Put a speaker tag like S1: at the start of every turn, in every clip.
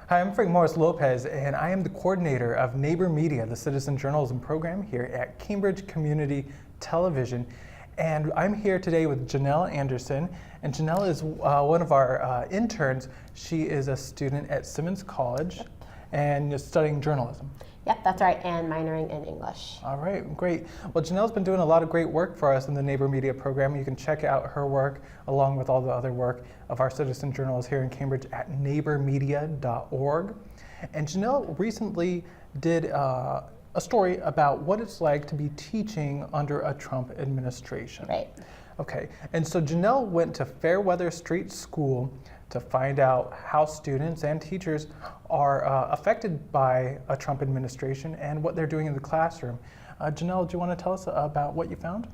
S1: Hi, I'm Frank Morris Lopez, and I am the coordinator of Neighbor Media, the citizen journalism program here at Cambridge Community Television. And I'm here today with Janelle Anderson, and Janelle is one of our interns. She is a student at Simmons College and is studying journalism.
S2: Yep, that's right, and minoring in English.
S1: All right, great. Well, Janelle's been doing a lot of great work for us in the Neighbor Media program. You can check out her work along with all the other work of our citizen journalists here in Cambridge at neighbormedia.org. And Janelle recently did a story about what it's like to be teaching under a Trump administration.
S2: Right.
S1: Okay, and so Janelle went to Fayerweather Street School to find out how students and teachers are affected by a Trump administration and what they're doing in the classroom. Janelle, do you want to tell us about what you found?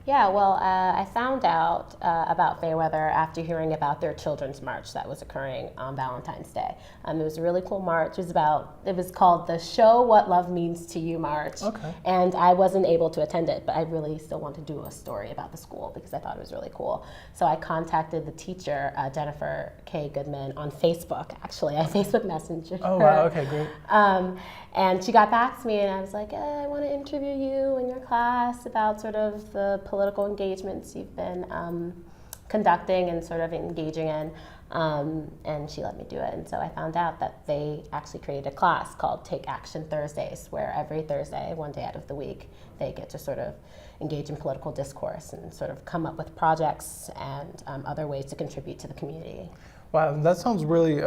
S2: Yeah, well, I found out about Fayerweather after hearing about their children's march that was occurring on Valentine's Day. It was a really cool march. It was called the Show What Love Means to You March.
S1: Okay.
S2: And I wasn't able to attend it, but I really still want to do a story about the school because I thought it was really cool. So I contacted the teacher, Jennifer K. Goodman, on Facebook, actually. I Facebook Messenger.
S1: Oh, wow, okay, great.
S2: And she got back to me and I was like, I want to interview you in your class about sort of the political engagements you've been conducting and sort of engaging in. And she let me do it. And so I found out that they actually created a class called Take Action Thursdays, where every Thursday, one day out of the week, they get to sort of engage in political discourse and sort of come up with projects and other ways to contribute to the community.
S1: Wow, that sounds really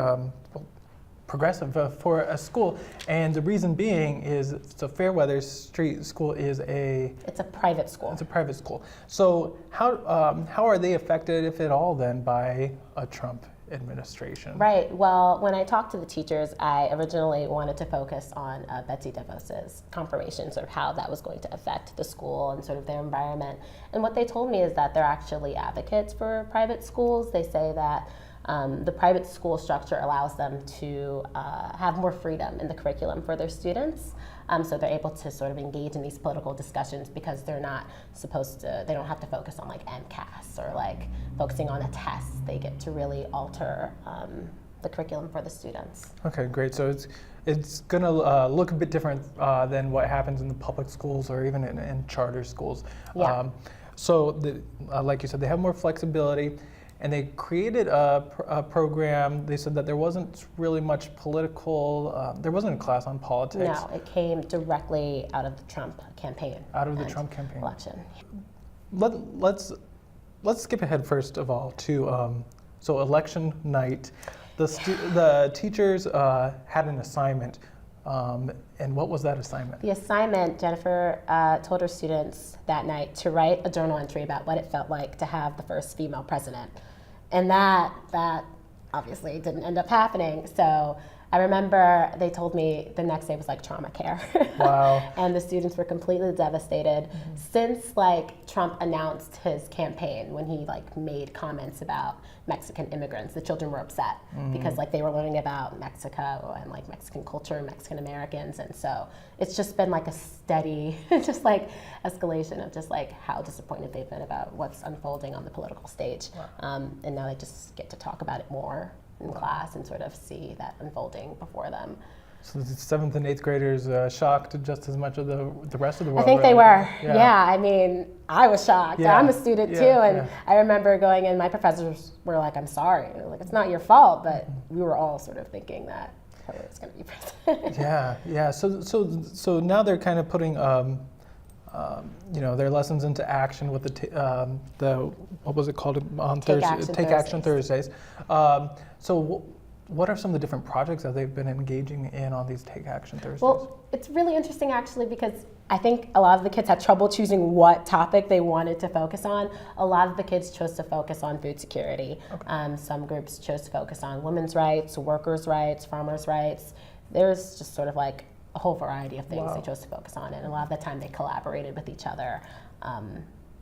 S1: progressive for a school, and the reason being is so Fayerweather Street School is
S2: it's a private school.
S1: It's a private school. So how are they affected, if at all, then by a Trump administration?
S2: Right. Well, when I talked to the teachers, I originally wanted to focus on Betsy DeVos's confirmation, sort of how that was going to affect the school and sort of their environment. And what they told me is that they're actually advocates for private schools. They say that the private school structure allows them to have more freedom in the curriculum for their students. So they're able to sort of engage in these political discussions because they're not they don't have to focus on like MCAS or like focusing on a test. They get to really alter the curriculum for the students.
S1: Okay, great. So it's going to look a bit different than what happens in the public schools or even in charter schools.
S2: Yeah.
S1: Like you said, they have more flexibility. And they created a program. They said that there wasn't really much political, there wasn't a class on politics.
S2: No, it came directly out of the Trump campaign.
S1: Out of the Trump campaign.
S2: Election.
S1: Let's skip ahead first of all to, so election night. The teachers had an assignment. And what was that assignment?
S2: The assignment, Jennifer told her students that night to write a journal entry about what it felt like to have the first female president. And that obviously didn't end up happening. So I remember they told me the next day was like trauma care.
S1: Wow.
S2: And the students were completely devastated. Mm-hmm. Since like Trump announced his campaign, when he like made comments about Mexican immigrants, the children were upset because like they were learning about Mexico and like Mexican culture, Mexican Americans. And so it's just been like a steady just like escalation of just like how disappointed they've been about what's unfolding on the political stage. Wow. And now they just get to talk about it more in class and sort of see that unfolding before them.
S1: So the 7th and 8th graders shocked just as much of the rest of the world.
S2: I think they were. Yeah, I mean, I was shocked.
S1: Yeah.
S2: I'm a student too, and I remember going in, my professors were like, I'm sorry. And I was like, it's not your fault, but we were all sort of thinking that Hillary was going to be president.
S1: Yeah. So now they're kind of putting their lessons into action with the what was it called on Thursday? Take Action Thursdays. So what are some of the different projects that they've been engaging in on these Take Action Thursdays?
S2: Well, it's really interesting actually because I think a lot of the kids had trouble choosing what topic they wanted to focus on. A lot of the kids chose to focus on food security. Okay. Some groups chose to focus on women's rights, workers' rights, farmers' rights. There's just sort of like a whole variety of things they chose to focus on, and a lot of the time they collaborated with each other.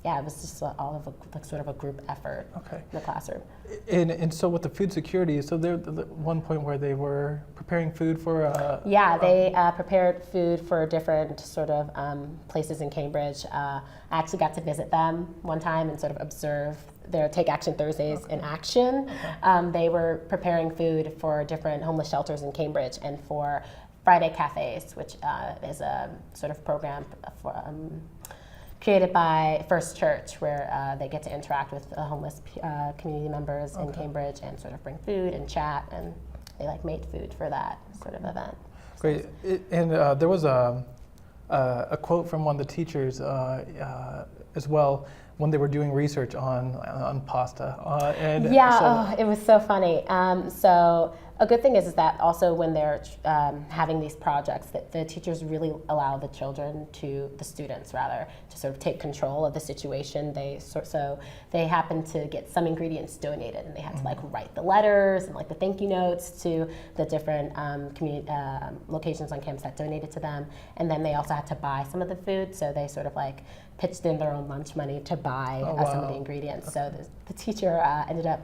S2: It was just all of sort of a group effort in the classroom.
S1: And so with the food security, so there one point where they were preparing food for
S2: they prepared food for different sort of places in Cambridge. I actually got to visit them one time and sort of observe their Take Action Thursdays in action. They were preparing food for different homeless shelters in Cambridge and for Friday Cafes, which is a sort of program for, created by First Church, where they get to interact with homeless community members in Cambridge and sort of bring food and chat, and they like made food for that sort of event.
S1: Great. And there was a quote from one of the teachers as well when they were doing research on pasta.
S2: It was so funny. So a good thing is that also when they're having these projects, that the teachers really allow the students rather, to sort of take control of the situation. So they happened to get some ingredients donated, and they had to like write the letters and like the thank you notes to the different community locations on campus that donated to them. And then they also had to buy some of the food, so they sort of like pitched in their own lunch money to buy some of the ingredients. So the teacher ended up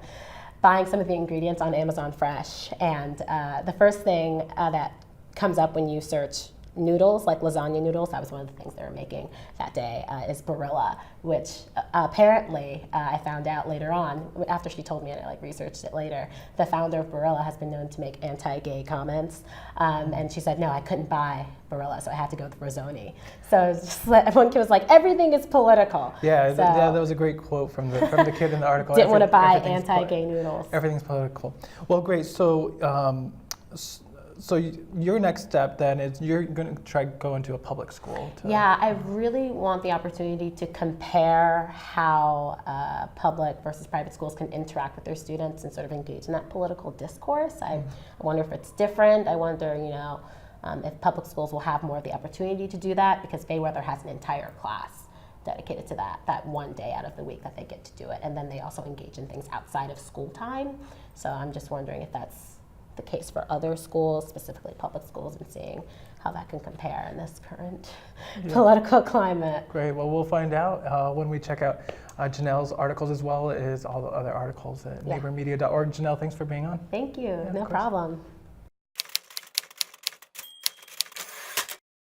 S2: buying some of the ingredients on Amazon Fresh, and the first thing that comes up when you search noodles, like lasagna noodles, that was one of the things they were making that day, is Barilla, which apparently I found out later on, after she told me and I like researched it later, the founder of Barilla has been known to make anti-gay comments, and she said, no, I couldn't buy Barilla, so I had to go with Rizzoni. So it's just like, one kid was like, everything is political.
S1: Yeah, that was a great quote from the kid in the article.
S2: Didn't want to buy anti-gay noodles.
S1: Everything's political. Well, great. So your next step then is you're going to try to go into a public school.
S2: Yeah, I really want the opportunity to compare how public versus private schools can interact with their students and sort of engage in that political discourse. I wonder if it's different. I wonder, if public schools will have more of the opportunity to do that, because Fayerweather has an entire class dedicated to that one day out of the week that they get to do it. And then they also engage in things outside of school time. So I'm just wondering if that's the case for other schools, specifically public schools, and seeing how that can compare in this current political climate.
S1: Great. Well, we'll find out when we check out Janelle's articles, as well as all the other articles at neighbormedia.org. Janelle, thanks for being on.
S2: Thank you. No problem.